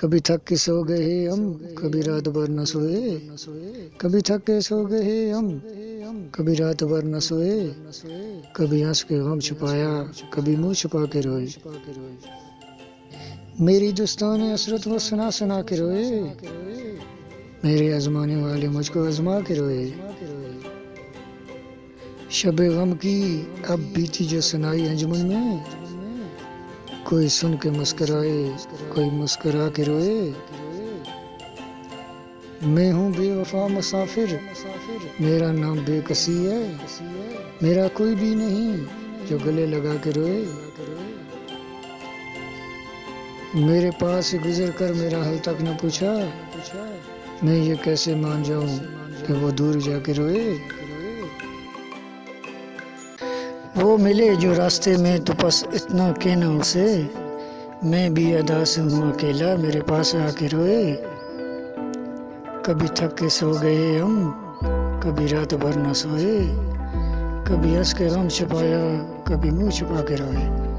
कभी थक के सो गए हम, कभी रात भर न सोए। कभी थक के सो गए हम, कभी रात भर न सोए। कभी हंस के गम छुपाया, कभी मुंह छुपा के रोए। मेरी दोस्तों ने हसरत वो सुना सुना के रोए। मेरे आजमाने वाले मुझको आजमा के रोए। शबे गम की अब बीती जो सुनाई अंजुमन में, कोई सुन के मुस्कराए, कोई मुस्करा के रोए। मैं हूँ बेवफा मुसाफिर, मेरा नाम बेकसी है। मेरा कोई भी नहीं जो गले लगा के रोए। मेरे पास से गुजर कर मेरा हाल तक न पूछा, मैं ये कैसे मान जाऊं कि वो दूर जाके रोए। वो मिले जो रास्ते में तो बस इतना कहना उसे, मैं भी अदा से हूँ अकेला, मेरे पास आके रोए। कभी थक के सो गए हम, कभी रात भर न सोए। कभी हंस के गम छुपाया, कभी मुंह छुपा के रोए।